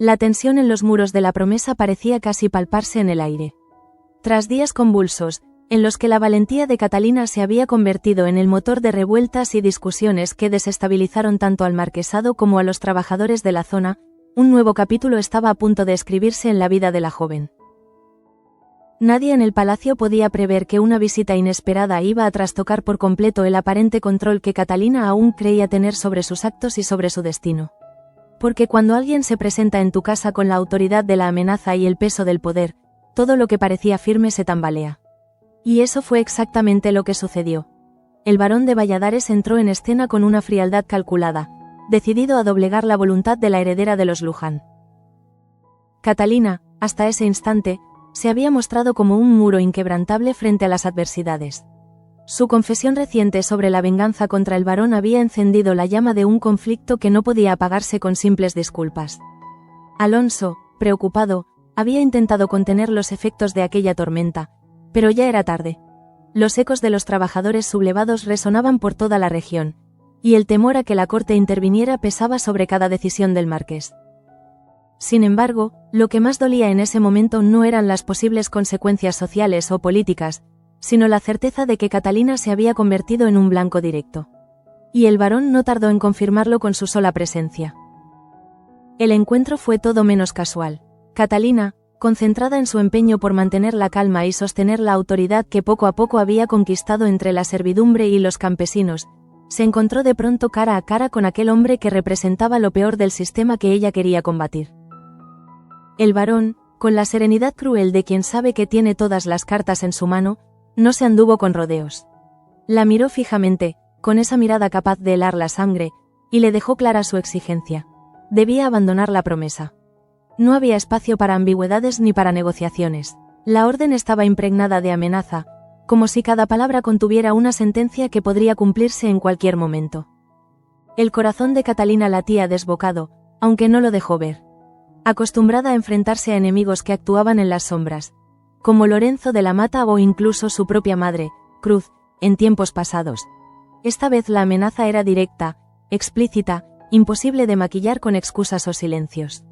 La tensión en los muros de la promesa parecía casi palparse en el aire. Tras días convulsos, en los que la valentía de Catalina se había convertido en el motor de revueltas y discusiones que desestabilizaron tanto al marquesado como a los trabajadores de la zona, un nuevo capítulo estaba a punto de escribirse en la vida de la joven. Nadie en el palacio podía prever que una visita inesperada iba a trastocar por completo el aparente control que Catalina aún creía tener sobre sus actos y sobre su destino. Porque cuando alguien se presenta en tu casa con la autoridad de la amenaza y el peso del poder, todo lo que parecía firme se tambalea. Y eso fue exactamente lo que sucedió. El barón de Valladares entró en escena con una frialdad calculada, decidido a doblegar la voluntad de la heredera de los Luján. Catalina, hasta ese instante, se había mostrado como un muro inquebrantable frente a las adversidades. Su confesión reciente sobre la venganza contra el barón había encendido la llama de un conflicto que no podía apagarse con simples disculpas. Alonso, preocupado, había intentado contener los efectos de aquella tormenta, pero ya era tarde. Los ecos de los trabajadores sublevados resonaban por toda la región, y el temor a que la corte interviniera pesaba sobre cada decisión del marqués. Sin embargo, lo que más dolía en ese momento no eran las posibles consecuencias sociales o políticas, sino la certeza de que Catalina se había convertido en un blanco directo. Y el barón no tardó en confirmarlo con su sola presencia. El encuentro fue todo menos casual. Catalina, concentrada en su empeño por mantener la calma y sostener la autoridad que poco a poco había conquistado entre la servidumbre y los campesinos, se encontró de pronto cara a cara con aquel hombre que representaba lo peor del sistema que ella quería combatir. El barón, con la serenidad cruel de quien sabe que tiene todas las cartas en su mano, no se anduvo con rodeos. La miró fijamente, con esa mirada capaz de helar la sangre, y le dejó clara su exigencia. Debía abandonar la promesa. No había espacio para ambigüedades ni para negociaciones. La orden estaba impregnada de amenaza, como si cada palabra contuviera una sentencia que podría cumplirse en cualquier momento. El corazón de Catalina latía desbocado, aunque no lo dejó ver. Acostumbrada a enfrentarse a enemigos que actuaban en las sombras, como Lorenzo de la Mata o incluso su propia madre, Cruz, en tiempos pasados. Esta vez la amenaza era directa, explícita, imposible de maquillar con excusas o silencios.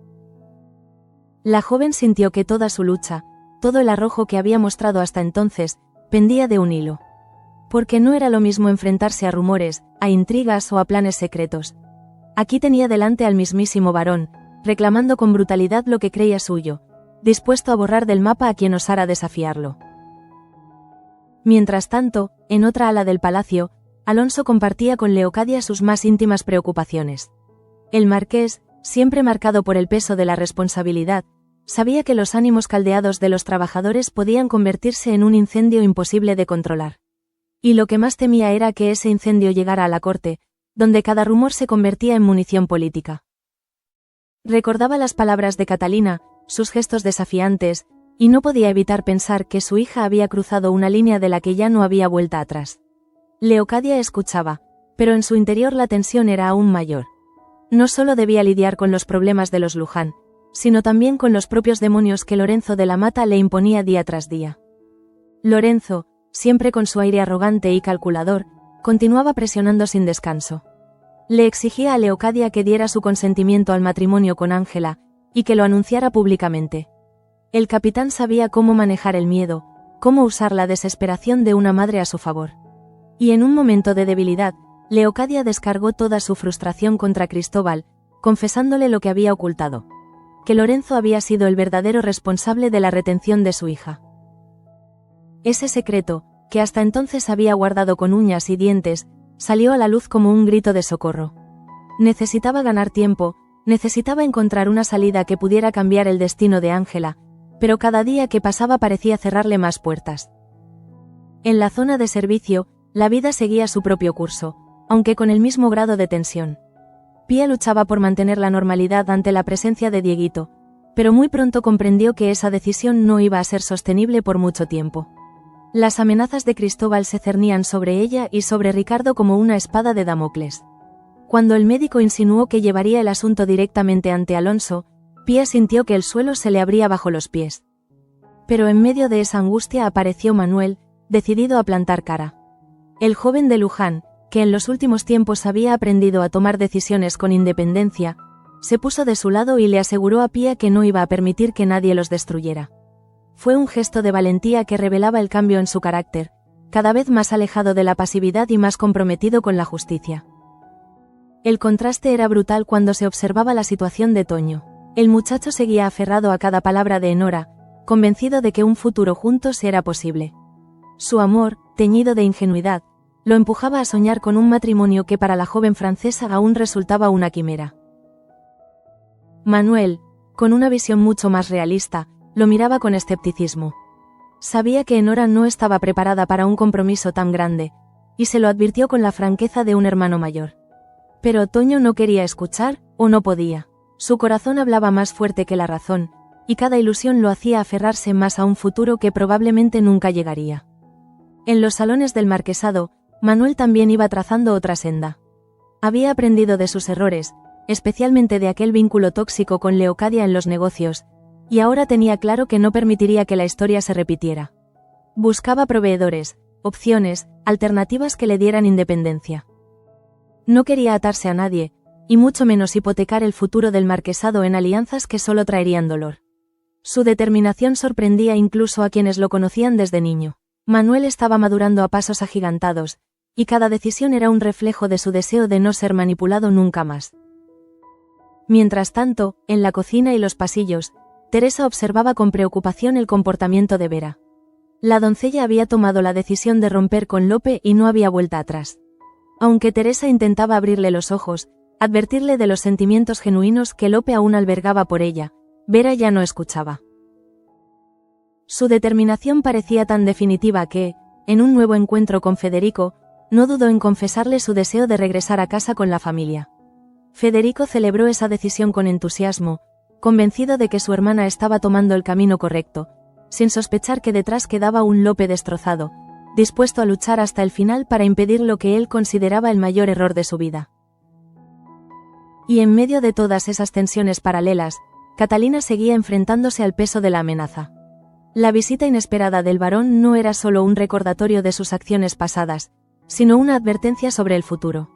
La joven sintió que toda su lucha, todo el arrojo que había mostrado hasta entonces, pendía de un hilo. Porque no era lo mismo enfrentarse a rumores, a intrigas o a planes secretos. Aquí tenía delante al mismísimo varón, reclamando con brutalidad lo que creía suyo, dispuesto a borrar del mapa a quien osara desafiarlo. Mientras tanto, en otra ala del palacio, Alonso compartía con Leocadia sus más íntimas preocupaciones. El marqués, siempre marcado por el peso de la responsabilidad, sabía que los ánimos caldeados de los trabajadores podían convertirse en un incendio imposible de controlar. Y lo que más temía era que ese incendio llegara a la corte, donde cada rumor se convertía en munición política. Recordaba las palabras de Catalina, sus gestos desafiantes, y no podía evitar pensar que su hija había cruzado una línea de la que ya no había vuelta atrás. Leocadia escuchaba, pero en su interior la tensión era aún mayor. No solo debía lidiar con los problemas de los Luján, sino también con los propios demonios que Lorenzo de la Mata le imponía día tras día. Lorenzo, siempre con su aire arrogante y calculador, continuaba presionando sin descanso. Le exigía a Leocadia que diera su consentimiento al matrimonio con Ángela, y que lo anunciara públicamente. El capitán sabía cómo manejar el miedo, cómo usar la desesperación de una madre a su favor. Y en un momento de debilidad, Leocadia descargó toda su frustración contra Cristóbal, confesándole lo que había ocultado. Que Lorenzo había sido el verdadero responsable de la retención de su hija. Ese secreto, que hasta entonces había guardado con uñas y dientes, salió a la luz como un grito de socorro. Necesitaba ganar tiempo, necesitaba encontrar una salida que pudiera cambiar el destino de Ángela, pero cada día que pasaba parecía cerrarle más puertas. En la zona de servicio, la vida seguía su propio curso, aunque con el mismo grado de tensión. Pía luchaba por mantener la normalidad ante la presencia de Dieguito, pero muy pronto comprendió que esa decisión no iba a ser sostenible por mucho tiempo. Las amenazas de Cristóbal se cernían sobre ella y sobre Ricardo como una espada de Damocles. Cuando el médico insinuó que llevaría el asunto directamente ante Alonso, Pía sintió que el suelo se le abría bajo los pies. Pero en medio de esa angustia apareció Manuel, decidido a plantar cara. El joven de Luján, que en los últimos tiempos había aprendido a tomar decisiones con independencia, Se puso de su lado y le aseguró a Pía que no iba a permitir que nadie los destruyera. Fue un gesto de valentía que revelaba el cambio en su carácter, cada vez más alejado de la pasividad y más comprometido con la justicia. El contraste era brutal cuando se observaba la situación de Toño. El muchacho seguía aferrado a cada palabra de Enora, convencido de que un futuro juntos era posible. Su amor, teñido de ingenuidad, lo empujaba a soñar con un matrimonio que para la joven francesa aún resultaba una quimera. Manuel, con una visión mucho más realista, lo miraba con escepticismo. Sabía que Enora no estaba preparada para un compromiso tan grande, y se lo advirtió con la franqueza de un hermano mayor. Pero Toño no quería escuchar, o no podía. Su corazón hablaba más fuerte que la razón, y cada ilusión lo hacía aferrarse más a un futuro que probablemente nunca llegaría. En los salones del marquesado, Manuel también iba trazando otra senda. Había aprendido de sus errores, especialmente de aquel vínculo tóxico con Leocadia en los negocios, y ahora tenía claro que no permitiría que la historia se repitiera. Buscaba proveedores, opciones, alternativas que le dieran independencia. No quería atarse a nadie, y mucho menos hipotecar el futuro del marquesado en alianzas que solo traerían dolor. Su determinación sorprendía incluso a quienes lo conocían desde niño. Manuel estaba madurando a pasos agigantados, y cada decisión era un reflejo de su deseo de no ser manipulado nunca más. Mientras tanto, en la cocina y los pasillos, Teresa observaba con preocupación el comportamiento de Vera. La doncella había tomado la decisión de romper con Lope y no había vuelta atrás. Aunque Teresa intentaba abrirle los ojos, advertirle de los sentimientos genuinos que Lope aún albergaba por ella, Vera ya no escuchaba. Su determinación parecía tan definitiva que, en un nuevo encuentro con Federico, no dudó en confesarle su deseo de regresar a casa con la familia. Federico celebró esa decisión con entusiasmo, convencido de que su hermana estaba tomando el camino correcto, sin sospechar que detrás quedaba un Lope destrozado, dispuesto a luchar hasta el final para impedir lo que él consideraba el mayor error de su vida. Y en medio de todas esas tensiones paralelas, Catalina seguía enfrentándose al peso de la amenaza. La visita inesperada del barón no era solo un recordatorio de sus acciones pasadas, sino una advertencia sobre el futuro.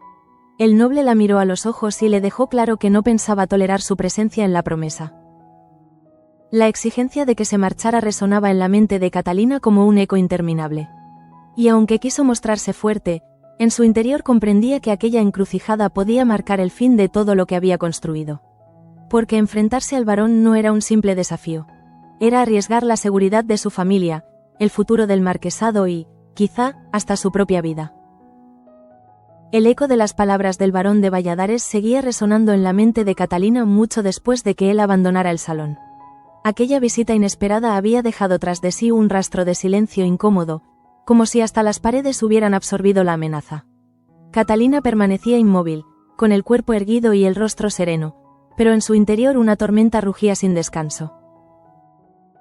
El noble la miró a los ojos y le dejó claro que no pensaba tolerar su presencia en la promesa. La exigencia de que se marchara resonaba en la mente de Catalina como un eco interminable. Y aunque quiso mostrarse fuerte, en su interior comprendía que aquella encrucijada podía marcar el fin de todo lo que había construido. Porque enfrentarse al barón no era un simple desafío. Era arriesgar la seguridad de su familia, el futuro del marquesado y, quizá, hasta su propia vida. El eco de las palabras del barón de Valladares seguía resonando en la mente de Catalina mucho después de que él abandonara el salón. Aquella visita inesperada había dejado tras de sí un rastro de silencio incómodo, como si hasta las paredes hubieran absorbido la amenaza. Catalina permanecía inmóvil, con el cuerpo erguido y el rostro sereno, pero en su interior una tormenta rugía sin descanso.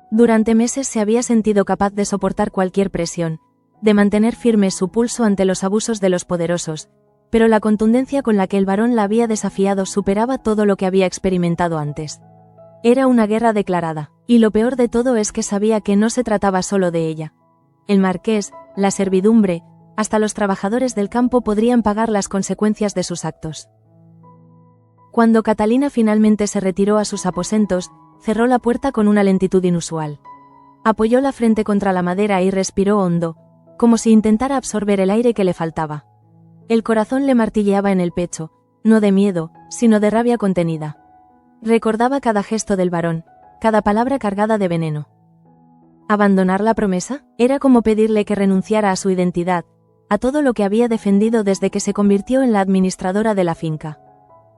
Durante meses se había sentido capaz de soportar cualquier presión, de mantener firme su pulso ante los abusos de los poderosos, pero la contundencia con la que el barón la había desafiado superaba todo lo que había experimentado antes. Era una guerra declarada, y lo peor de todo es que sabía que no se trataba solo de ella. El marqués, la servidumbre, hasta los trabajadores del campo podrían pagar las consecuencias de sus actos. Cuando Catalina finalmente se retiró a sus aposentos, cerró la puerta con una lentitud inusual. Apoyó la frente contra la madera y respiró hondo, como si intentara absorber el aire que le faltaba. El corazón le martilleaba en el pecho, no de miedo, sino de rabia contenida. Recordaba cada gesto del barón, cada palabra cargada de veneno. ¿Abandonar la promesa? Era como pedirle que renunciara a su identidad, a todo lo que había defendido desde que se convirtió en la administradora de la finca.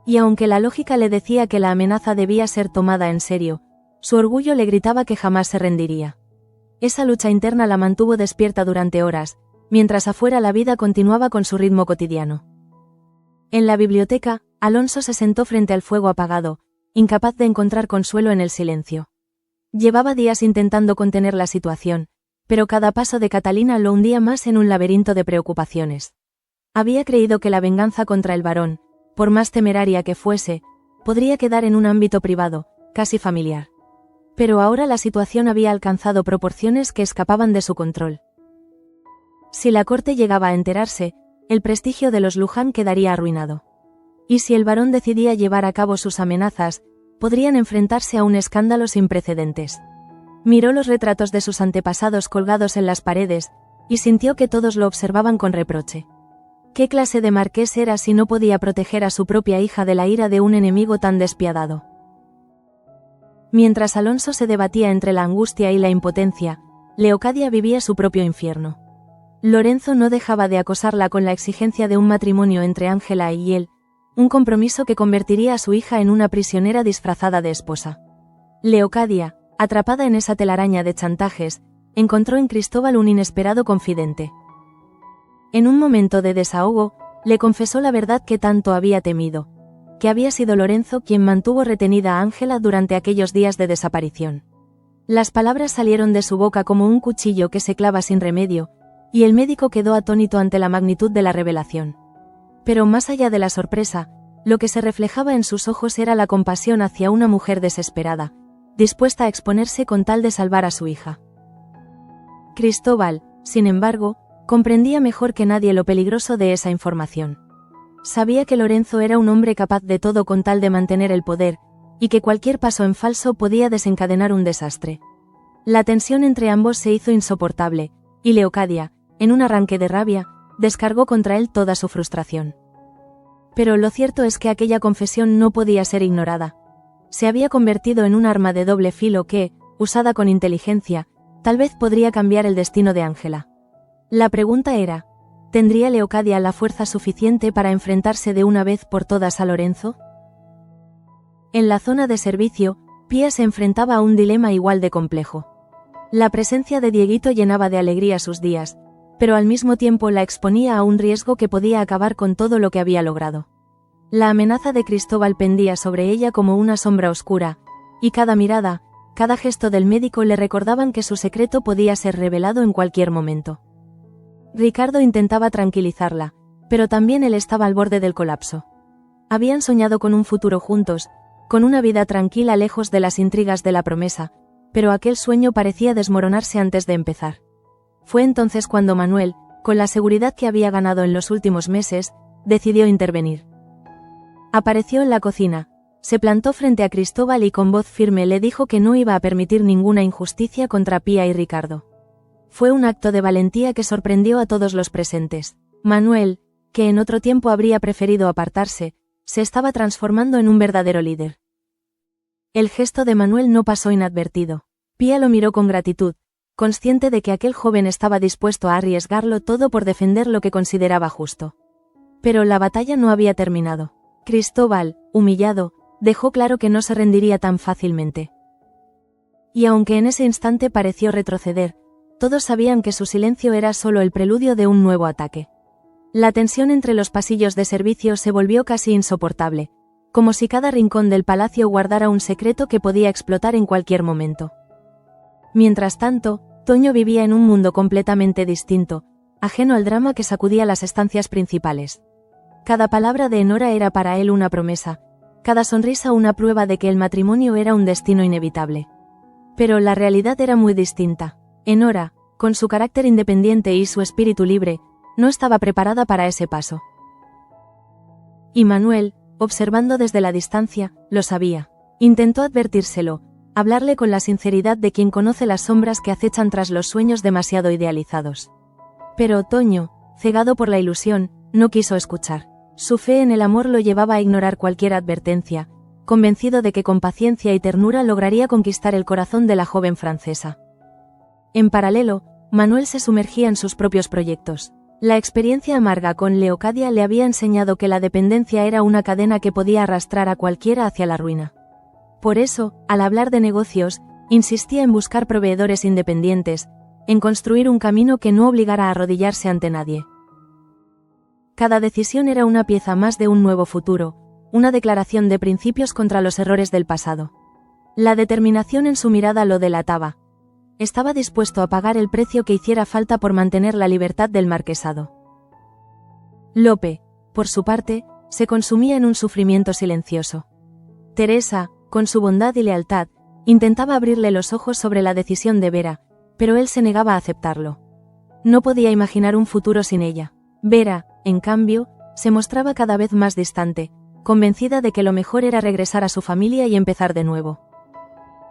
Y aunque la lógica le decía que la amenaza debía ser tomada en serio, su orgullo le gritaba que jamás se rendiría. Esa lucha interna la mantuvo despierta durante horas, mientras afuera la vida continuaba con su ritmo cotidiano. En la biblioteca, Alonso se sentó frente al fuego apagado, incapaz de encontrar consuelo en el silencio. Llevaba días intentando contener la situación, pero cada paso de Catalina lo hundía más en un laberinto de preocupaciones. Había creído que la venganza contra el barón, por más temeraria que fuese, podría quedar en un ámbito privado, casi familiar. Pero ahora la situación había alcanzado proporciones que escapaban de su control. Si la corte llegaba a enterarse, el prestigio de los Luján quedaría arruinado. y si el varón decidía llevar a cabo sus amenazas, podrían enfrentarse a un escándalo sin precedentes. Miró los retratos de sus antepasados colgados en las paredes, y sintió que todos lo observaban con reproche. ¿Qué clase de marqués era si no podía proteger a su propia hija de la ira de un enemigo tan despiadado? Mientras Alonso se debatía entre la angustia y la impotencia, Leocadia vivía su propio infierno. Lorenzo no dejaba de acosarla con la exigencia de un matrimonio entre Ángela y él, un compromiso que convertiría a su hija en una prisionera disfrazada de esposa. Leocadia, atrapada en esa telaraña de chantajes, encontró en Cristóbal un inesperado confidente. En un momento de desahogo, le confesó la verdad que tanto había temido, que había sido Lorenzo quien mantuvo retenida a Ángela durante aquellos días de desaparición. Las palabras salieron de su boca como un cuchillo que se clava sin remedio, y el médico quedó atónito ante la magnitud de la revelación. Pero más allá de la sorpresa, lo que se reflejaba en sus ojos era la compasión hacia una mujer desesperada, dispuesta a exponerse con tal de salvar a su hija. Cristóbal, sin embargo, comprendía mejor que nadie lo peligroso de esa información. Sabía que Lorenzo era un hombre capaz de todo con tal de mantener el poder, y que cualquier paso en falso podía desencadenar un desastre. La tensión entre ambos se hizo insoportable, y Leocadia, en un arranque de rabia, descargó contra él toda su frustración. Pero lo cierto es que aquella confesión no podía ser ignorada. Se había convertido en un arma de doble filo que, usada con inteligencia, tal vez podría cambiar el destino de Ángela. La pregunta era, ¿tendría Leocadia la fuerza suficiente para enfrentarse de una vez por todas a Lorenzo? En la zona de servicio, Pía se enfrentaba a un dilema igual de complejo. La presencia de Dieguito llenaba de alegría sus días, pero al mismo tiempo la exponía a un riesgo que podía acabar con todo lo que había logrado. La amenaza de Cristóbal pendía sobre ella como una sombra oscura, y cada mirada, cada gesto del médico le recordaban que su secreto podía ser revelado en cualquier momento. Ricardo intentaba tranquilizarla, pero también él estaba al borde del colapso. Habían soñado con un futuro juntos, con una vida tranquila lejos de las intrigas de la promesa, pero aquel sueño parecía desmoronarse antes de empezar. Fue entonces cuando Manuel, con la seguridad que había ganado en los últimos meses, decidió intervenir. Apareció en la cocina, se plantó frente a Cristóbal y con voz firme le dijo que no iba a permitir ninguna injusticia contra Pía y Ricardo. Fue un acto de valentía que sorprendió a todos los presentes. Manuel, que en otro tiempo habría preferido apartarse, se estaba transformando en un verdadero líder. El gesto de Manuel no pasó inadvertido. Pía lo miró con gratitud, consciente de que aquel joven estaba dispuesto a arriesgarlo todo por defender lo que consideraba justo. Pero la batalla no había terminado. Cristóbal, humillado, dejó claro que no se rendiría tan fácilmente. Y aunque en ese instante pareció retroceder, todos sabían que su silencio era solo el preludio de un nuevo ataque. La tensión entre los pasillos de servicio se volvió casi insoportable, como si cada rincón del palacio guardara un secreto que podía explotar en cualquier momento. Mientras tanto, Toño vivía en un mundo completamente distinto, ajeno al drama que sacudía las estancias principales. Cada palabra de Enora era para él una promesa, cada sonrisa una prueba de que el matrimonio era un destino inevitable. Pero la realidad era muy distinta. Enora, con su carácter independiente y su espíritu libre, no estaba preparada para ese paso. Y Manuel, observando desde la distancia, lo sabía. Intentó advertírselo, hablarle con la sinceridad de quien conoce las sombras que acechan tras los sueños demasiado idealizados. Pero Toño, cegado por la ilusión, no quiso escuchar. Su fe en el amor lo llevaba a ignorar cualquier advertencia, convencido de que con paciencia y ternura lograría conquistar el corazón de la joven francesa. En paralelo, Manuel se sumergía en sus propios proyectos. La experiencia amarga con Leocadia le había enseñado que la dependencia era una cadena que podía arrastrar a cualquiera hacia la ruina. Por eso, al hablar de negocios, insistía en buscar proveedores independientes, en construir un camino que no obligara a arrodillarse ante nadie. Cada decisión era una pieza más de un nuevo futuro, una declaración de principios contra los errores del pasado. La determinación en su mirada lo delataba. Estaba dispuesto a pagar el precio que hiciera falta por mantener la libertad del marquesado. Lope, por su parte, se consumía en un sufrimiento silencioso. Teresa, con su bondad y lealtad, intentaba abrirle los ojos sobre la decisión de Vera, pero él se negaba a aceptarlo. No podía imaginar un futuro sin ella. Vera, en cambio, se mostraba cada vez más distante, convencida de que lo mejor era regresar a su familia y empezar de nuevo.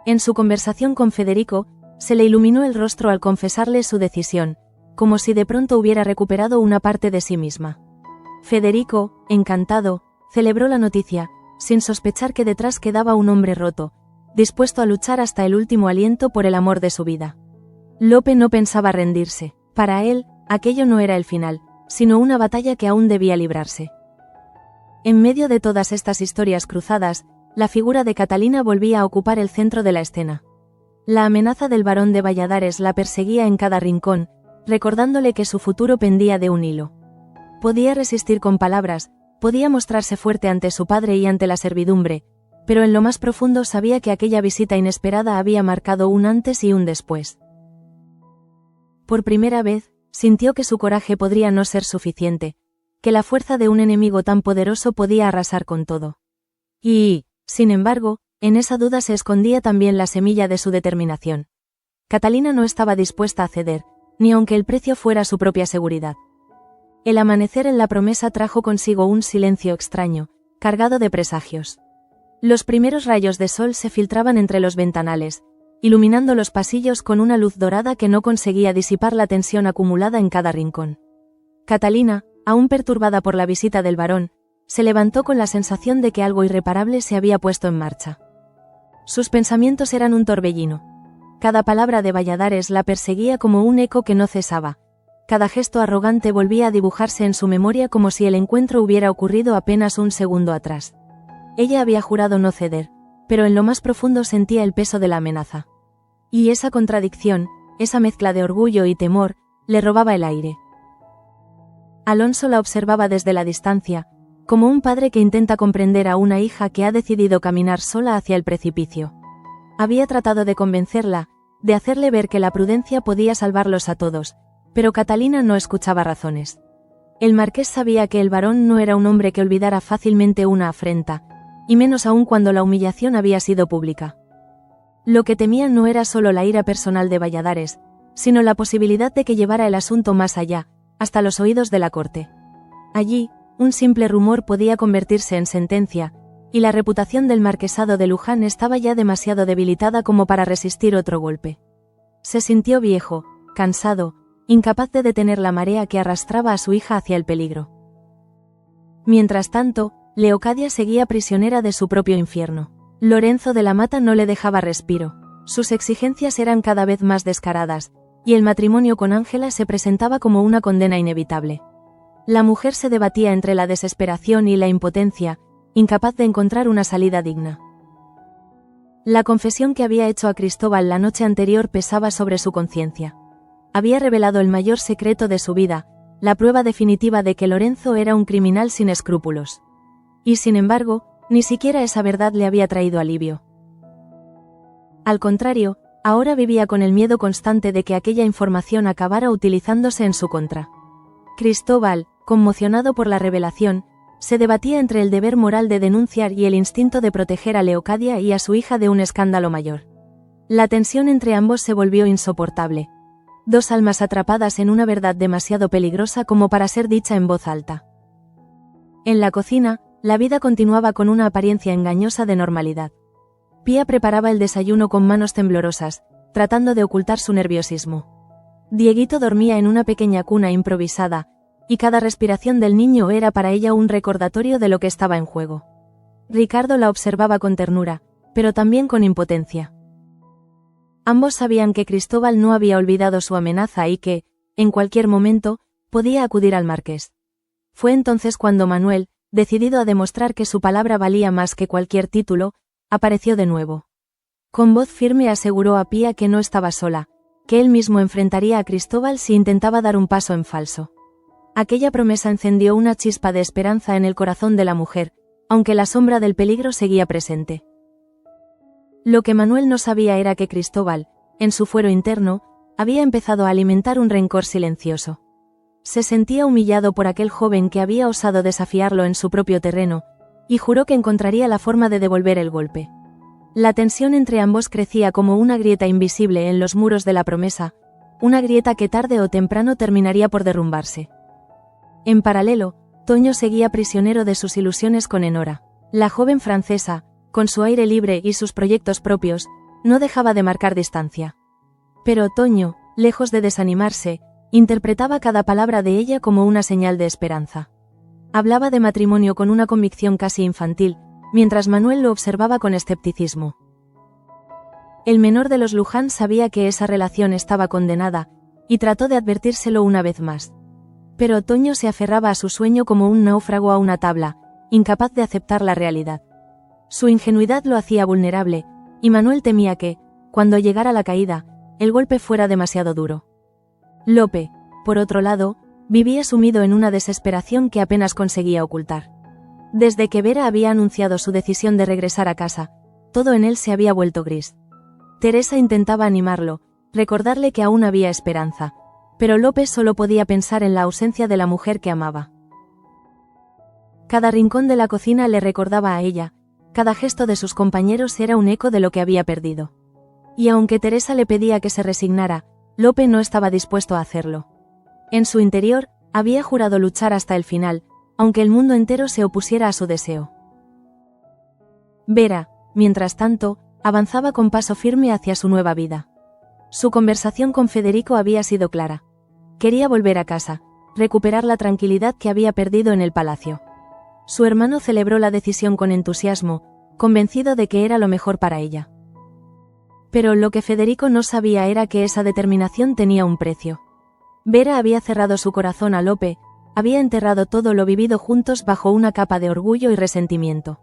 En su conversación con Federico, se le iluminó el rostro al confesarle su decisión, como si de pronto hubiera recuperado una parte de sí misma. Federico, encantado, celebró la noticia, sin sospechar que detrás quedaba un hombre roto, dispuesto a luchar hasta el último aliento por el amor de su vida. Lope no pensaba rendirse. Para él, aquello no era el final, sino una batalla que aún debía librarse. En medio de todas estas historias cruzadas, la figura de Catalina volvía a ocupar el centro de la escena. La amenaza del barón de Valladares la perseguía en cada rincón, recordándole que su futuro pendía de un hilo. Podía resistir con palabras, podía mostrarse fuerte ante su padre y ante la servidumbre, pero en lo más profundo sabía que aquella visita inesperada había marcado un antes y un después. Por primera vez, sintió que su coraje podría no ser suficiente, que la fuerza de un enemigo tan poderoso podía arrasar con todo. Y, sin embargo, en esa duda se escondía también la semilla de su determinación. Catalina no estaba dispuesta a ceder, ni aunque el precio fuera su propia seguridad. El amanecer en la promesa trajo consigo un silencio extraño, cargado de presagios. Los primeros rayos de sol se filtraban entre los ventanales, iluminando los pasillos con una luz dorada que no conseguía disipar la tensión acumulada en cada rincón. Catalina, aún perturbada por la visita del barón, se levantó con la sensación de que algo irreparable se había puesto en marcha. Sus pensamientos eran un torbellino. Cada palabra de Valladares la perseguía como un eco que no cesaba. Cada gesto arrogante volvía a dibujarse en su memoria como si el encuentro hubiera ocurrido apenas un segundo atrás. Ella había jurado no ceder, pero en lo más profundo sentía el peso de la amenaza. Y esa contradicción, esa mezcla de orgullo y temor, le robaba el aire. Alonso la observaba desde la distancia, como un padre que intenta comprender a una hija que ha decidido caminar sola hacia el precipicio. Había tratado de convencerla, de hacerle ver que la prudencia podía salvarlos a todos, pero Catalina no escuchaba razones. El marqués sabía que el barón no era un hombre que olvidara fácilmente una afrenta, y menos aún cuando la humillación había sido pública. Lo que temía no era solo la ira personal de Valladares, sino la posibilidad de que llevara el asunto más allá, hasta los oídos de la corte. Allí, un simple rumor podía convertirse en sentencia, y la reputación del marquesado de Luján estaba ya demasiado debilitada como para resistir otro golpe. Se sintió viejo, cansado, incapaz de detener la marea que arrastraba a su hija hacia el peligro. Mientras tanto, Leocadia seguía prisionera de su propio infierno. Lorenzo de la Mata no le dejaba respiro. Sus exigencias eran cada vez más descaradas, y el matrimonio con Ángela se presentaba como una condena inevitable. La mujer se debatía entre la desesperación y la impotencia, incapaz de encontrar una salida digna. La confesión que había hecho a Cristóbal la noche anterior pesaba sobre su conciencia. Había revelado el mayor secreto de su vida, la prueba definitiva de que Lorenzo era un criminal sin escrúpulos. Y sin embargo, ni siquiera esa verdad le había traído alivio. Al contrario, ahora vivía con el miedo constante de que aquella información acabara utilizándose en su contra. Cristóbal, conmocionado por la revelación, se debatía entre el deber moral de denunciar y el instinto de proteger a Leocadia y a su hija de un escándalo mayor. La tensión entre ambos se volvió insoportable. Dos almas atrapadas en una verdad demasiado peligrosa como para ser dicha en voz alta. En la cocina, la vida continuaba con una apariencia engañosa de normalidad. Pía preparaba el desayuno con manos temblorosas, tratando de ocultar su nerviosismo. Dieguito dormía en una pequeña cuna improvisada, y cada respiración del niño era para ella un recordatorio de lo que estaba en juego. Ricardo la observaba con ternura, pero también con impotencia. Ambos sabían que Cristóbal no había olvidado su amenaza y que, en cualquier momento, podía acudir al marqués. Fue entonces cuando Manuel, decidido a demostrar que su palabra valía más que cualquier título, apareció de nuevo. Con voz firme aseguró a Pía que no estaba sola, que él mismo enfrentaría a Cristóbal si intentaba dar un paso en falso. Aquella promesa encendió una chispa de esperanza en el corazón de la mujer, aunque la sombra del peligro seguía presente. Lo que Manuel no sabía era que Cristóbal, en su fuero interno, había empezado a alimentar un rencor silencioso. Se sentía humillado por aquel joven que había osado desafiarlo en su propio terreno, y juró que encontraría la forma de devolver el golpe. La tensión entre ambos crecía como una grieta invisible en los muros de la promesa, una grieta que tarde o temprano terminaría por derrumbarse. En paralelo, Toño seguía prisionero de sus ilusiones con Enora. La joven francesa, con su aire libre y sus proyectos propios, no dejaba de marcar distancia. Pero Otoño, lejos de desanimarse, interpretaba cada palabra de ella como una señal de esperanza. Hablaba de matrimonio con una convicción casi infantil, mientras Manuel lo observaba con escepticismo. El menor de los Luján sabía que esa relación estaba condenada, y trató de advertírselo una vez más. Pero Otoño se aferraba a su sueño como un náufrago a una tabla, incapaz de aceptar la realidad. Su ingenuidad lo hacía vulnerable, y Manuel temía que, cuando llegara la caída, el golpe fuera demasiado duro. Lope, por otro lado, vivía sumido en una desesperación que apenas conseguía ocultar. Desde que Vera había anunciado su decisión de regresar a casa, todo en él se había vuelto gris. Teresa intentaba animarlo, recordarle que aún había esperanza, pero Lope solo podía pensar en la ausencia de la mujer que amaba. Cada rincón de la cocina le recordaba a ella, cada gesto de sus compañeros era un eco de lo que había perdido. Y aunque Teresa le pedía que se resignara, Lope no estaba dispuesto a hacerlo. En su interior, había jurado luchar hasta el final, aunque el mundo entero se opusiera a su deseo. Vera, mientras tanto, avanzaba con paso firme hacia su nueva vida. Su conversación con Federico había sido clara. Quería volver a casa, recuperar la tranquilidad que había perdido en el palacio. Su hermano celebró la decisión con entusiasmo, convencido de que era lo mejor para ella. Pero lo que Federico no sabía era que esa determinación tenía un precio. Vera había cerrado su corazón a Lope, había enterrado todo lo vivido juntos bajo una capa de orgullo y resentimiento.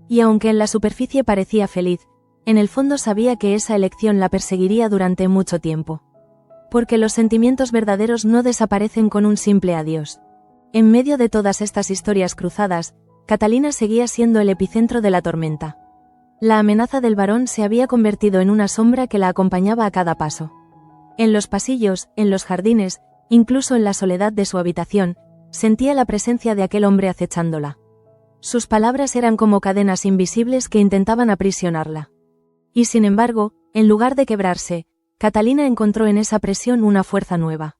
Y aunque en la superficie parecía feliz, en el fondo sabía que esa elección la perseguiría durante mucho tiempo. Porque los sentimientos verdaderos no desaparecen con un simple adiós. En medio de todas estas historias cruzadas, Catalina seguía siendo el epicentro de la tormenta. La amenaza del varón se había convertido en una sombra que la acompañaba a cada paso. En los pasillos, en los jardines, incluso en la soledad de su habitación, sentía la presencia de aquel hombre acechándola. Sus palabras eran como cadenas invisibles que intentaban aprisionarla. Y sin embargo, en lugar de quebrarse, Catalina encontró en esa presión una fuerza nueva.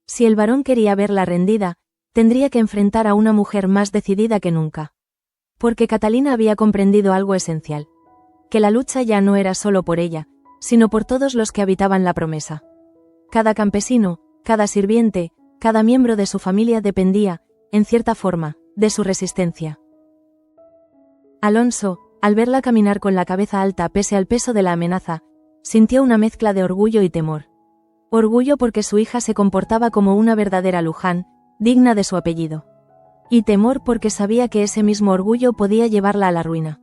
Si el varón quería verla rendida, tendría que enfrentar a una mujer más decidida que nunca. Porque Catalina había comprendido algo esencial. Que la lucha ya no era solo por ella, sino por todos los que habitaban la promesa. Cada campesino, cada sirviente, cada miembro de su familia dependía, en cierta forma, de su resistencia. Alonso, al verla caminar con la cabeza alta pese al peso de la amenaza, sintió una mezcla de orgullo y temor. Orgullo porque su hija se comportaba como una verdadera Luján, digna de su apellido. Y temor porque sabía que ese mismo orgullo podía llevarla a la ruina.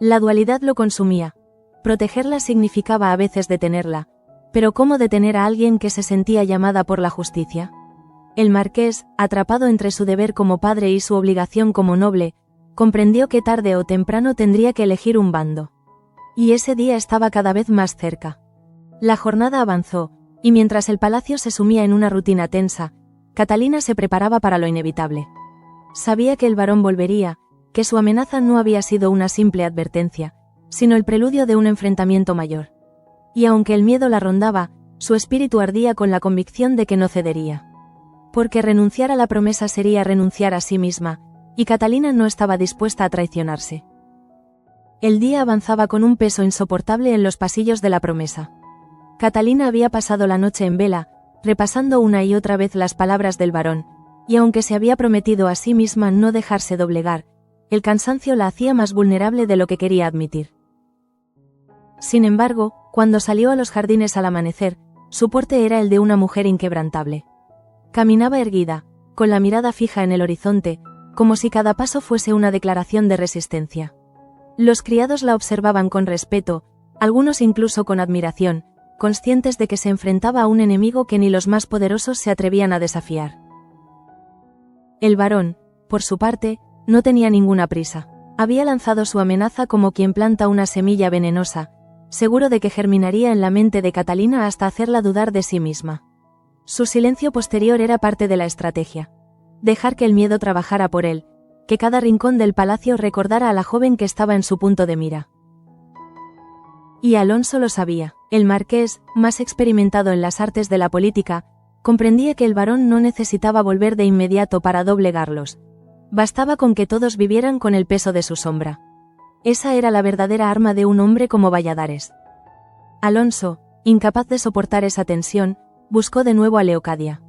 La dualidad lo consumía. Protegerla significaba a veces detenerla, pero ¿cómo detener a alguien que se sentía llamada por la justicia? El marqués, atrapado entre su deber como padre y su obligación como noble, comprendió que tarde o temprano tendría que elegir un bando. Y ese día estaba cada vez más cerca. La jornada avanzó, y mientras el palacio se sumía en una rutina tensa, Catalina se preparaba para lo inevitable. Sabía que el varón volvería, que su amenaza no había sido una simple advertencia, sino el preludio de un enfrentamiento mayor. Y aunque el miedo la rondaba, su espíritu ardía con la convicción de que no cedería. Porque renunciar a la promesa sería renunciar a sí misma, y Catalina no estaba dispuesta a traicionarse. El día avanzaba con un peso insoportable en los pasillos de la promesa. Catalina había pasado la noche en vela, repasando una y otra vez las palabras del varón, y aunque se había prometido a sí misma no dejarse doblegar, el cansancio la hacía más vulnerable de lo que quería admitir. Sin embargo, cuando salió a los jardines al amanecer, su porte era el de una mujer inquebrantable. Caminaba erguida, con la mirada fija en el horizonte, como si cada paso fuese una declaración de resistencia. Los criados la observaban con respeto, algunos incluso con admiración, conscientes de que se enfrentaba a un enemigo que ni los más poderosos se atrevían a desafiar. El varón, por su parte, no tenía ninguna prisa. Había lanzado su amenaza como quien planta una semilla venenosa, seguro de que germinaría en la mente de Catalina hasta hacerla dudar de sí misma. Su silencio posterior era parte de la estrategia. Dejar que el miedo trabajara por él, que cada rincón del palacio recordara a la joven que estaba en su punto de mira. Y Alonso lo sabía. El marqués, más experimentado en las artes de la política, comprendía que el varón no necesitaba volver de inmediato para doblegarlos, Bastaba con que todos vivieran con el peso de su sombra. Esa era la verdadera arma de un hombre como Valladares. Alonso, incapaz de soportar esa tensión, buscó de nuevo a Leocadia.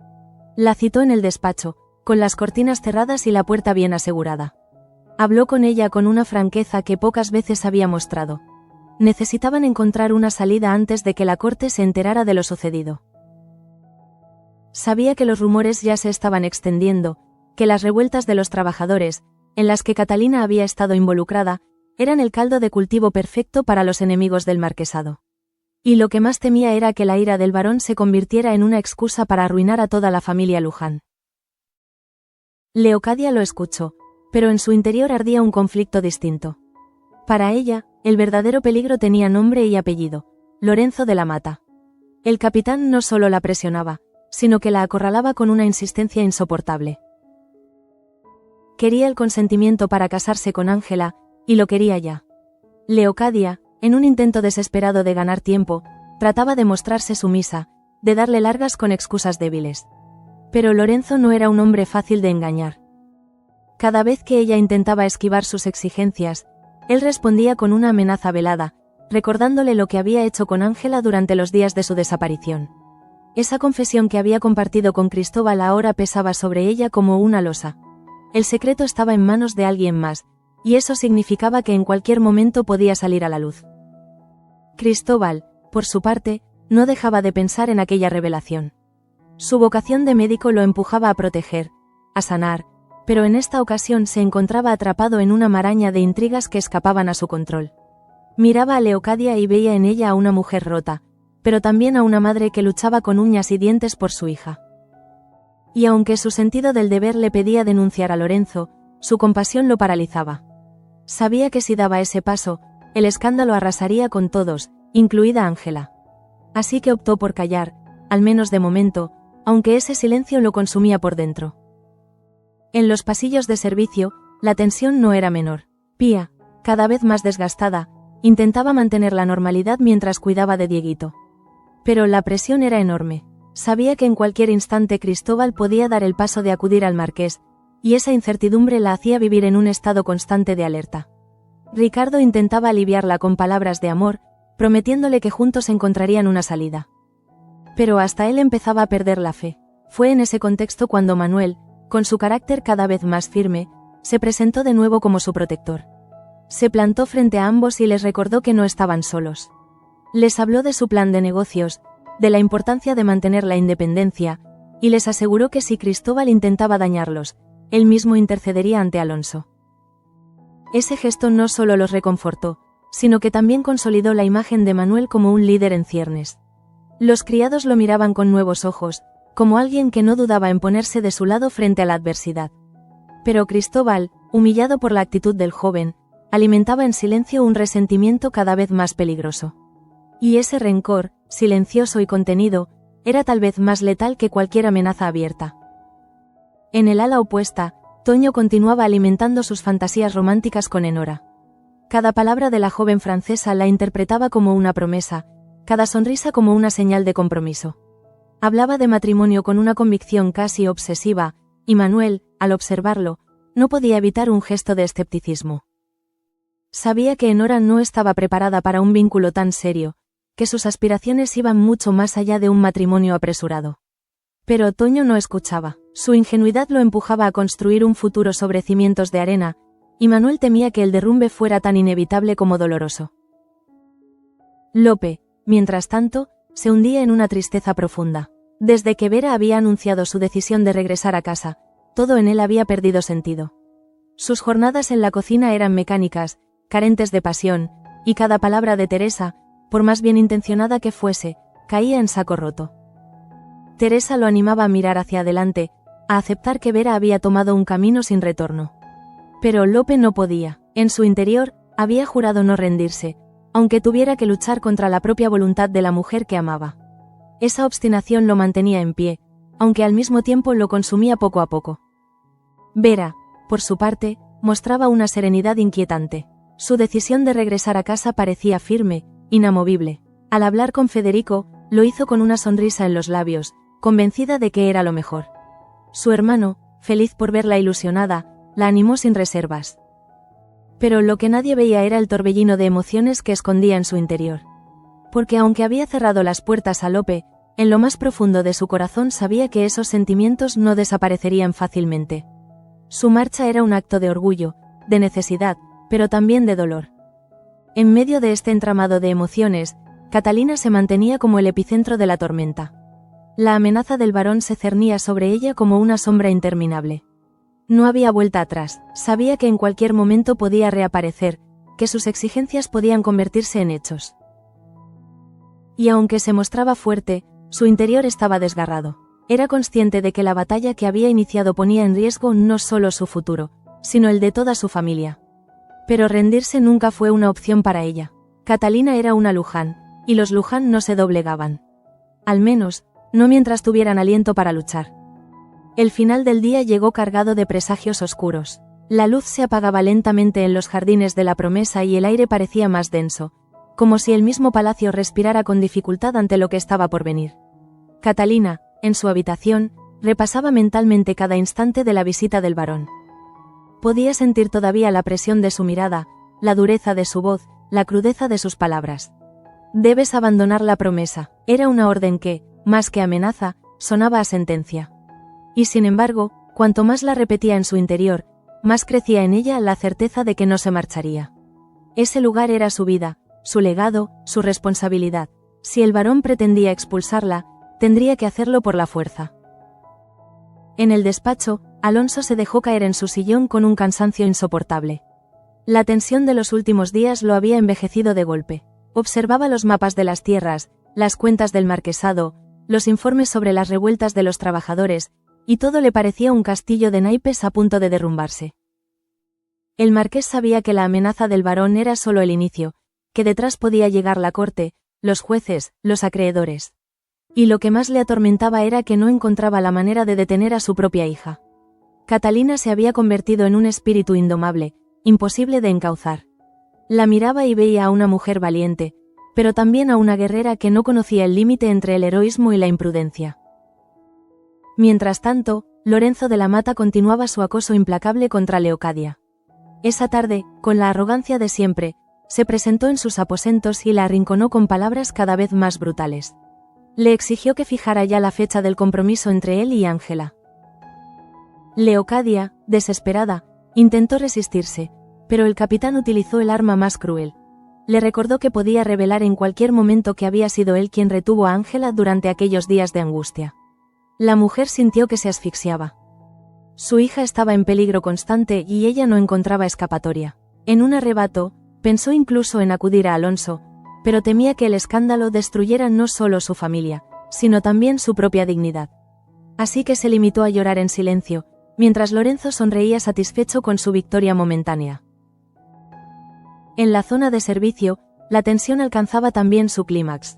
La citó en el despacho, con las cortinas cerradas y la puerta bien asegurada. Habló con ella con una franqueza que pocas veces había mostrado. Necesitaban encontrar una salida antes de que la corte se enterara de lo sucedido. Sabía que los rumores ya se estaban extendiendo, que las revueltas de los trabajadores, en las que Catalina había estado involucrada, eran el caldo de cultivo perfecto para los enemigos del marquesado. Y lo que más temía era que la ira del barón se convirtiera en una excusa para arruinar a toda la familia Luján. Leocadia lo escuchó, pero en su interior ardía un conflicto distinto. Para ella, el verdadero peligro tenía nombre y apellido: Lorenzo de la Mata. El capitán no solo la presionaba, sino que la acorralaba con una insistencia insoportable. Quería el consentimiento para casarse con Ángela, y lo quería ya. Leocadia, en un intento desesperado de ganar tiempo, trataba de mostrarse sumisa, de darle largas con excusas débiles. Pero Lorenzo no era un hombre fácil de engañar. Cada vez que ella intentaba esquivar sus exigencias, él respondía con una amenaza velada, recordándole lo que había hecho con Ángela durante los días de su desaparición. Esa confesión que había compartido con Cristóbal ahora pesaba sobre ella como una losa. El secreto estaba en manos de alguien más, y eso significaba que en cualquier momento podía salir a la luz. Cristóbal, por su parte, no dejaba de pensar en aquella revelación. Su vocación de médico lo empujaba a proteger, a sanar, pero en esta ocasión se encontraba atrapado en una maraña de intrigas que escapaban a su control. Miraba a Leocadia y veía en ella a una mujer rota, pero también a una madre que luchaba con uñas y dientes por su hija. Y aunque su sentido del deber le pedía denunciar a Lorenzo, su compasión lo paralizaba. Sabía que si daba ese paso, el escándalo arrasaría con todos, incluida Ángela. Así que optó por callar, al menos de momento, aunque ese silencio lo consumía por dentro. En los pasillos de servicio, la tensión no era menor. Pía, cada vez más desgastada, intentaba mantener la normalidad mientras cuidaba de Dieguito. Pero la presión era enorme. Sabía que en cualquier instante Cristóbal podía dar el paso de acudir al marqués, y esa incertidumbre la hacía vivir en un estado constante de alerta. Ricardo intentaba aliviarla con palabras de amor, prometiéndole que juntos encontrarían una salida. Pero hasta él empezaba a perder la fe. Fue en ese contexto cuando Manuel, con su carácter cada vez más firme, se presentó de nuevo como su protector. Se plantó frente a ambos y les recordó que no estaban solos. Les habló de su plan de negocios, de la importancia de mantener la independencia, y les aseguró que si Cristóbal intentaba dañarlos, él mismo intercedería ante Alonso. Ese gesto no solo los reconfortó, sino que también consolidó la imagen de Manuel como un líder en ciernes. Los criados lo miraban con nuevos ojos, como alguien que no dudaba en ponerse de su lado frente a la adversidad. Pero Cristóbal, humillado por la actitud del joven, alimentaba en silencio un resentimiento cada vez más peligroso. Y ese rencor, silencioso y contenido, era tal vez más letal que cualquier amenaza abierta. En el ala opuesta, Toño continuaba alimentando sus fantasías románticas con Enora. Cada palabra de la joven francesa la interpretaba como una promesa, cada sonrisa como una señal de compromiso. Hablaba de matrimonio con una convicción casi obsesiva, y Manuel, al observarlo, no podía evitar un gesto de escepticismo. Sabía que Enora no estaba preparada para un vínculo tan serio, que sus aspiraciones iban mucho más allá de un matrimonio apresurado. Pero Toño no escuchaba. Su ingenuidad lo empujaba a construir un futuro sobre cimientos de arena, y Manuel temía que el derrumbe fuera tan inevitable como doloroso. Lope, mientras tanto, se hundía en una tristeza profunda. Desde que Vera había anunciado su decisión de regresar a casa, todo en él había perdido sentido. Sus jornadas en la cocina eran mecánicas, carentes de pasión, y cada palabra de Teresa, por más bien intencionada que fuese, caía en saco roto. Teresa lo animaba a mirar hacia adelante, a aceptar que Vera había tomado un camino sin retorno. Pero Lope no podía. En su interior, había jurado no rendirse, aunque tuviera que luchar contra la propia voluntad de la mujer que amaba. Esa obstinación lo mantenía en pie, aunque al mismo tiempo lo consumía poco a poco. Vera, por su parte, mostraba una serenidad inquietante. Su decisión de regresar a casa parecía firme, inamovible. Al hablar con Federico, lo hizo con una sonrisa en los labios, convencida de que era lo mejor. Su hermano, feliz por verla ilusionada, la animó sin reservas. Pero lo que nadie veía era el torbellino de emociones que escondía en su interior. Porque aunque había cerrado las puertas a Lope, en lo más profundo de su corazón sabía que esos sentimientos no desaparecerían fácilmente. Su marcha era un acto de orgullo, de necesidad, pero también de dolor. En medio de este entramado de emociones, Catalina se mantenía como el epicentro de la tormenta. La amenaza del varón se cernía sobre ella como una sombra interminable. No había vuelta atrás, sabía que en cualquier momento podía reaparecer, que sus exigencias podían convertirse en hechos. Y aunque se mostraba fuerte, su interior estaba desgarrado. Era consciente de que la batalla que había iniciado ponía en riesgo no solo su futuro, sino el de toda su familia. Pero rendirse nunca fue una opción para ella. Catalina era una Luján, y los Luján no se doblegaban. Al menos, no mientras tuvieran aliento para luchar. El final del día llegó cargado de presagios oscuros. La luz se apagaba lentamente en los jardines de la Promesa y el aire parecía más denso, como si el mismo palacio respirara con dificultad ante lo que estaba por venir. Catalina, en su habitación, repasaba mentalmente cada instante de la visita del varón. Podía sentir todavía la presión de su mirada, la dureza de su voz, la crudeza de sus palabras. Debes abandonar la Promesa. Era una orden que, más que amenaza, sonaba a sentencia. Y sin embargo, cuanto más la repetía en su interior, más crecía en ella la certeza de que no se marcharía. Ese lugar era su vida, su legado, su responsabilidad. Si el varón pretendía expulsarla, tendría que hacerlo por la fuerza. En el despacho, Alonso se dejó caer en su sillón con un cansancio insoportable. La tensión de los últimos días lo había envejecido de golpe. Observaba los mapas de las tierras, las cuentas del marquesado, los informes sobre las revueltas de los trabajadores, y todo le parecía un castillo de naipes a punto de derrumbarse. El marqués sabía que la amenaza del varón era solo el inicio, que detrás podía llegar la corte, los jueces, los acreedores. Y lo que más le atormentaba era que no encontraba la manera de detener a su propia hija. Catalina se había convertido en un espíritu indomable, imposible de encauzar. La miraba y veía a una mujer valiente, pero también a una guerrera que no conocía el límite entre el heroísmo y la imprudencia. Mientras tanto, Lorenzo de la Mata continuaba su acoso implacable contra Leocadia. Esa tarde, con la arrogancia de siempre, se presentó en sus aposentos y la arrinconó con palabras cada vez más brutales. Le exigió que fijara ya la fecha del compromiso entre él y Ángela. Leocadia, desesperada, intentó resistirse, pero el capitán utilizó el arma más cruel. Le recordó que podía revelar en cualquier momento que había sido él quien retuvo a Ángela durante aquellos días de angustia. La mujer sintió que se asfixiaba. Su hija estaba en peligro constante y ella no encontraba escapatoria. En un arrebato, pensó incluso en acudir a Alonso, pero temía que el escándalo destruyera no solo su familia, sino también su propia dignidad. Así que se limitó a llorar en silencio, mientras Lorenzo sonreía satisfecho con su victoria momentánea. En la zona de servicio, la tensión alcanzaba también su clímax.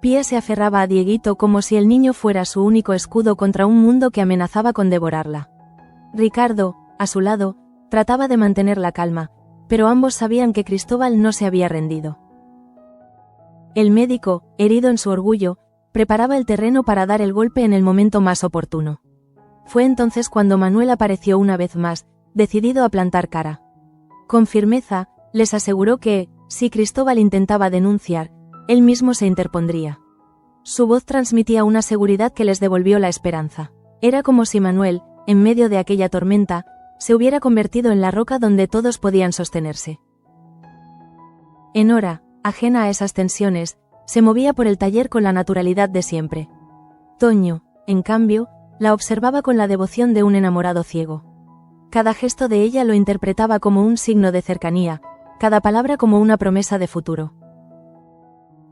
Pía se aferraba a Dieguito como si el niño fuera su único escudo contra un mundo que amenazaba con devorarla. Ricardo, a su lado, trataba de mantener la calma, pero ambos sabían que Cristóbal no se había rendido. El médico, herido en su orgullo, preparaba el terreno para dar el golpe en el momento más oportuno. Fue entonces cuando Manuel apareció una vez más, decidido a plantar cara. Con firmeza, les aseguró que, si Cristóbal intentaba denunciar, él mismo se interpondría. Su voz transmitía una seguridad que les devolvió la esperanza. Era como si Manuel, en medio de aquella tormenta, se hubiera convertido en la roca donde todos podían sostenerse. Enora, ajena a esas tensiones, se movía por el taller con la naturalidad de siempre. Toño, en cambio, la observaba con la devoción de un enamorado ciego. Cada gesto de ella lo interpretaba como un signo de cercanía, cada palabra como una promesa de futuro.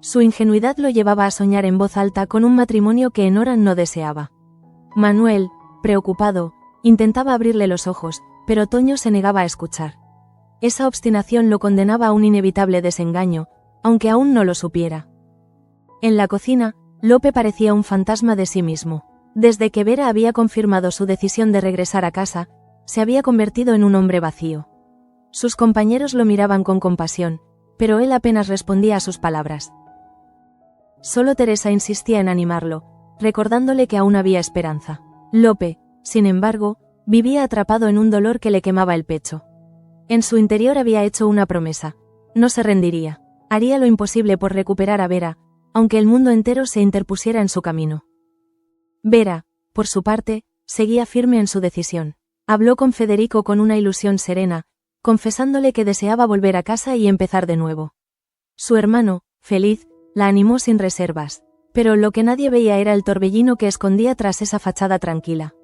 Su ingenuidad lo llevaba a soñar en voz alta con un matrimonio que Enora no deseaba. Manuel, preocupado, intentaba abrirle los ojos, pero Toño se negaba a escuchar. Esa obstinación lo condenaba a un inevitable desengaño, aunque aún no lo supiera. En la cocina, Lope parecía un fantasma de sí mismo. Desde que Vera había confirmado su decisión de regresar a casa, se había convertido en un hombre vacío. Sus compañeros lo miraban con compasión, pero él apenas respondía a sus palabras. Solo Teresa insistía en animarlo, recordándole que aún había esperanza. Lope, sin embargo, Vivía atrapado en un dolor que le quemaba el pecho. En su interior había hecho una promesa. No se rendiría. Haría lo imposible por recuperar a Vera, aunque el mundo entero se interpusiera en su camino. Vera, por su parte, seguía firme en su decisión. Habló con Federico con una ilusión serena, confesándole que deseaba volver a casa y empezar de nuevo. Su hermano, feliz, la animó sin reservas, pero lo que nadie veía era el torbellino que escondía tras esa fachada tranquila.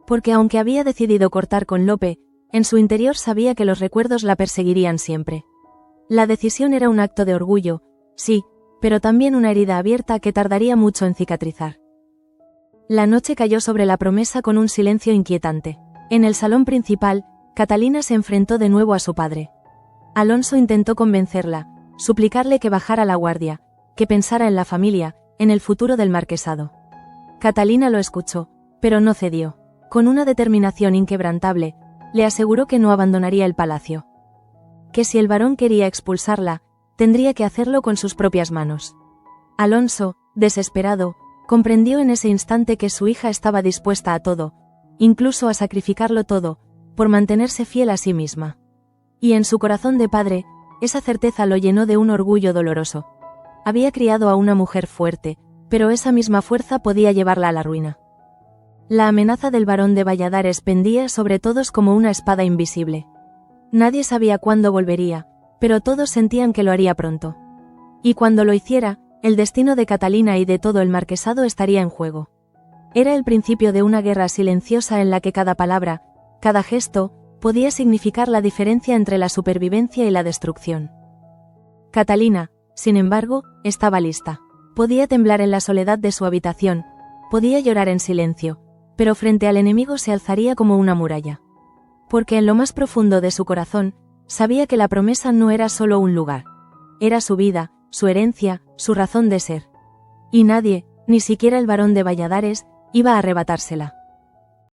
Porque aunque había decidido cortar con Lope, en su interior sabía que los recuerdos la perseguirían siempre. La decisión era un acto de orgullo, sí, pero también una herida abierta que tardaría mucho en cicatrizar. La noche cayó sobre la promesa con un silencio inquietante. En el salón principal, Catalina se enfrentó de nuevo a su padre. Alonso intentó convencerla, suplicarle que bajara la guardia, que pensara en la familia, en el futuro del marquesado. Catalina lo escuchó, pero no cedió. Con una determinación inquebrantable, le aseguró que no abandonaría el palacio. Que si el varón quería expulsarla, tendría que hacerlo con sus propias manos. Alonso, desesperado, comprendió en ese instante que su hija estaba dispuesta a todo, incluso a sacrificarlo todo, por mantenerse fiel a sí misma. Y en su corazón de padre, esa certeza lo llenó de un orgullo doloroso. Había criado a una mujer fuerte, pero esa misma fuerza podía llevarla a la ruina. La amenaza del barón de Valladares pendía sobre todos como una espada invisible. Nadie sabía cuándo volvería, pero todos sentían que lo haría pronto. Y cuando lo hiciera, el destino de Catalina y de todo el marquesado estaría en juego. Era el principio de una guerra silenciosa en la que cada palabra, cada gesto, podía significar la diferencia entre la supervivencia y la destrucción. Catalina, sin embargo, estaba lista. Podía temblar en la soledad de su habitación, podía llorar en silencio, pero frente al enemigo se alzaría como una muralla. Porque en lo más profundo de su corazón, sabía que la promesa no era solo un lugar. Era su vida, su herencia, su razón de ser. Y nadie, ni siquiera el barón de Valladares, iba a arrebatársela.